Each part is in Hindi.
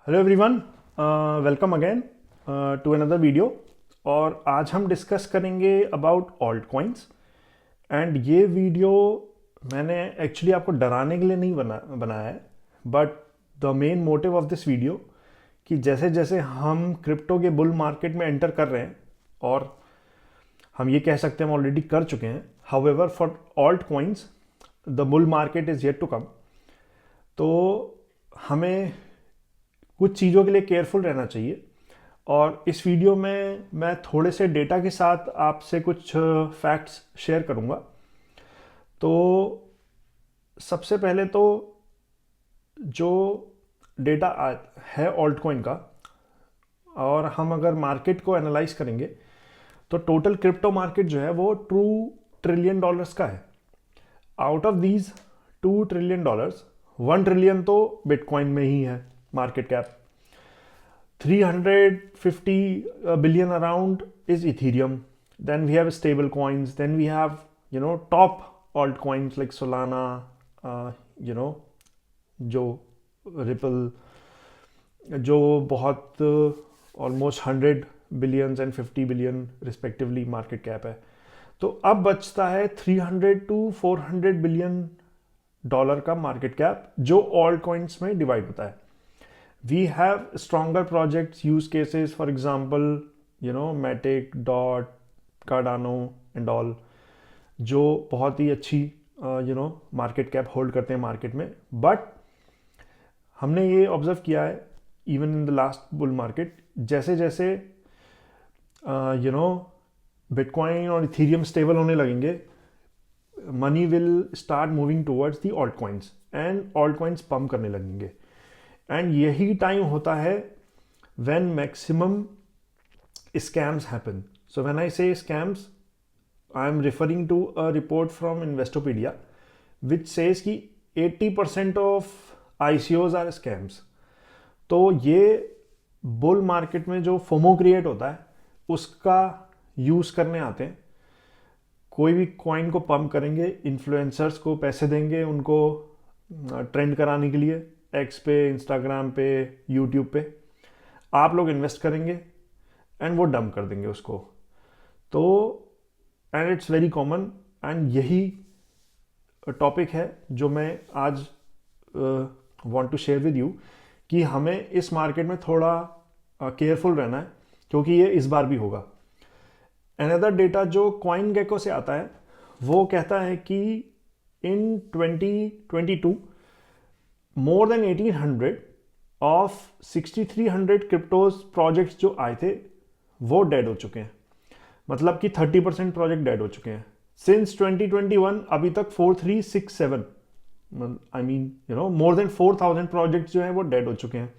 Hello everyone, welcome again to another video. और आज हम डिस्कस करेंगे अबाउट ऑल्ट कॉइन्स। एंड ये वीडियो मैंने एक्चुअली आपको डराने के लिए नहीं बनाया है, but the main motive of this video कि जैसे जैसे हम क्रिप्टो के बुल मार्केट में एंटर कर रहे हैं, और हम ये कह सकते हैं हम ऑलरेडी कर चुके हैं। However for alt coins the bull market is yet to come. तो हमें कुछ चीज़ों के लिए केयरफुल रहना चाहिए। और इस वीडियो में मैं थोड़े से डेटा के साथ आपसे कुछ फैक्ट्स शेयर करूंगा। तो सबसे पहले तो जो डेटा है ऑल्ट कॉइन का, और हम अगर मार्केट को एनालाइज करेंगे तो टोटल क्रिप्टो मार्केट जो है वो $2 ट्रिलियन का है। Out of these $2 trillion, $1 trillion तो बिटकॉइन में ही है market cap. 350 billion around is Ethereum. Then we have stable coins. Then we have, top altcoins like Solana, जो Ripple, जो बहुत almost 100 billions and 50 billion respectively market cap है। तो अब बचता है 300 to 400 billion डॉलर का मार्केट कैप, जो ऑल्ट कॉइन्स में डिवाइड होता है। We have stronger projects, use cases, for example, Matic, Dot, Cardano and all, जो बहुत ही अच्छी मार्केट कैप होल्ड करते हैं मार्केट में। बट हमने ये ऑब्जर्व किया है even in the last bull market, जैसे जैसे बिटकॉइन और इथीरियम स्टेबल होने लगेंगे, money will start moving towards the alt coins and alt coins pump करने लगेंगे। एंड यही टाइम होता है when maximum scams happen. So when I say scams, I am referring to a report from Investopedia which says कि 80% ऑफ ICOs आर स्कैम्स। तो ये बुल मार्केट में जो फोमो क्रिएट होता है उसका यूज़ करने आते हैं। कोई भी कॉइन को पंप करेंगे, इन्फ्लुएंसर्स को पैसे देंगे उनको ट्रेंड कराने के लिए, एक्स पे, इंस्टाग्राम पे, यूट्यूब पे। आप लोग इन्वेस्ट करेंगे एंड वो डंप कर देंगे उसको। तो and it's very common. And यही टॉपिक है जो मैं आज want to share with you, कि हमें इस मार्केट में थोड़ा केयरफुल रहना है, क्योंकि ये इस बार भी होगा। अनदर डेटा जो कॉइन गेको से आता है वो कहता है कि इन 2022 more than 1800 of 6300 cryptos projects जो आए थे वो डेड हो चुके हैं। मतलब कि 30% प्रोजेक्ट डेड हो चुके हैं। सिंस 2021 अभी तक 4367, I mean more than 4000 projects जो हैं वो डेड हो चुके हैं।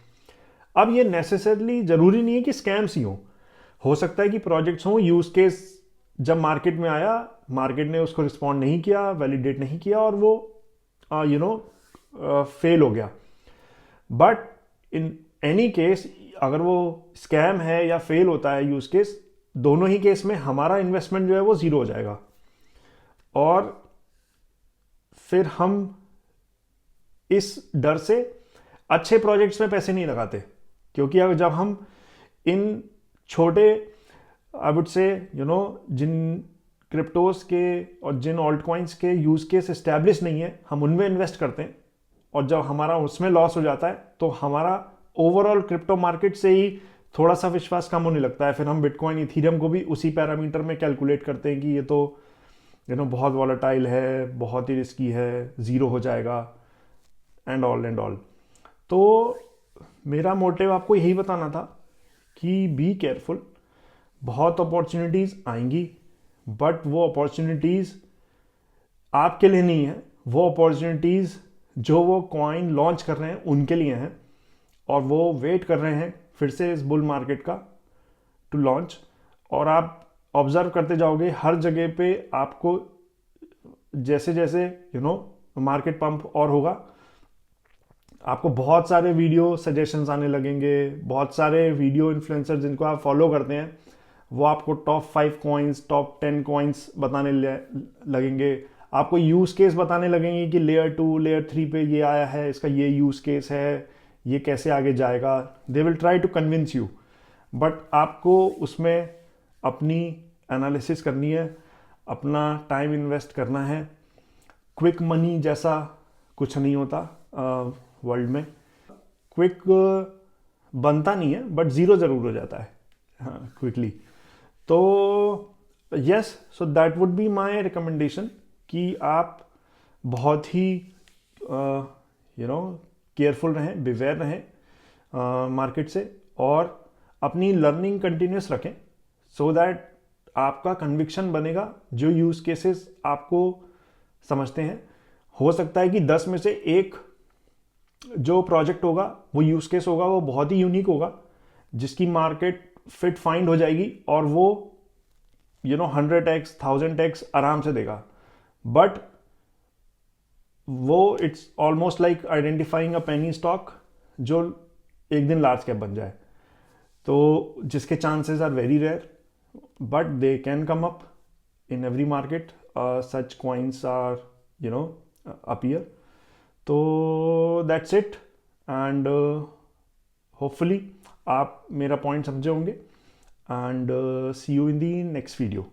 अब ये नेसेसरली जरूरी नहीं है कि स्कैम्स ही हो सकता है कि प्रोजेक्ट्स हों, यूज केस जब मार्केट में आया, मार्केट ने उसको रिस्पॉन्ड नहीं किया, वैलिडेट नहीं किया, और वो फेल हो गया। बट इन एनी केस, अगर वो स्कैम है या फेल होता है यूज केस, दोनों ही केस में हमारा इन्वेस्टमेंट जो है वो जीरो हो जाएगा। और फिर हम इस डर से अच्छे प्रोजेक्ट्स में पैसे नहीं लगाते, क्योंकि अगर जब हम इन छोटे, I would say Jin cryptos के और जिन ऑल्ट कॉइन्स के यूज केस एस्टैब्लिश नहीं है, हम उनमें इन्वेस्ट करते हैं, और जब हमारा उसमें लॉस हो जाता है तो हमारा ओवरऑल क्रिप्टो मार्केट से ही थोड़ा सा विश्वास कम होने लगता है। फिर हम बिटकॉइन, इथीरियम को भी उसी पैरामीटर में कैलकुलेट करते हैं कि ये तो बहुत वॉलेटाइल है, बहुत ही रिस्की है, ज़ीरो हो जाएगा एंड ऑल। तो मेरा मोटिव आपको यही बताना था कि बी केयरफुल। बहुत अपॉर्चुनिटीज़ आएंगी, बट वो अपॉर्चुनिटीज़ आपके लिए नहीं है। वो अपॉर्चुनिटीज़ जो वो कॉइन लॉन्च कर रहे हैं उनके लिए हैं, और वो वेट कर रहे हैं फिर से इस बुल मार्केट का टू लॉन्च। और आप ऑब्जर्व करते जाओगे हर जगह पे आपको, जैसे जैसे मार्केट पंप और होगा, आपको बहुत सारे वीडियो सजेशंस आने लगेंगे। बहुत सारे वीडियो इन्फ्लुएंसर जिनको आप फॉलो करते हैं वो आपको टॉप 5 कॉइन्स, टॉप 10 कॉइन्स बताने लगेंगे। आपको यूज़ केस बताने लगेंगे कि लेयर 2, लेयर 3 पे ये आया है, इसका ये यूज़ केस है, ये कैसे आगे जाएगा, they will try to convince you, but आपको उसमें अपनी एनालिसिस करनी है, अपना टाइम इन्वेस्ट करना है। क्विक मनी जैसा कुछ नहीं होता वर्ल्ड में, क्विक बनता नहीं है बट ज़ीरो ज़रूर हो जाता है हाँ क्विकली। तो yes, so that would be my recommendation कि आप बहुत ही केयरफुल रहें, बिवेयर रहें मार्केट से, और अपनी लर्निंग कंटिन्यूस रखें सो दैट आपका कन्विक्शन बनेगा। जो यूज़ केसेस आपको समझते हैं, हो सकता है कि 10 में से एक जो प्रोजेक्ट होगा, वो यूज़ केस होगा, वो बहुत ही यूनिक होगा, जिसकी मार्केट फिट फाइंड हो जाएगी और वो 100x 1000x आराम से देगा। बट वो it's almost like identifying a penny stock जो एक दिन लार्ज कैप बन जाए, तो जिसके chances are very rare, but they can come up in every market. Such coins are appear. तो दैट्स इट, एंड होपफुली आप मेरा पॉइंट समझे होंगे, and see you in the next video.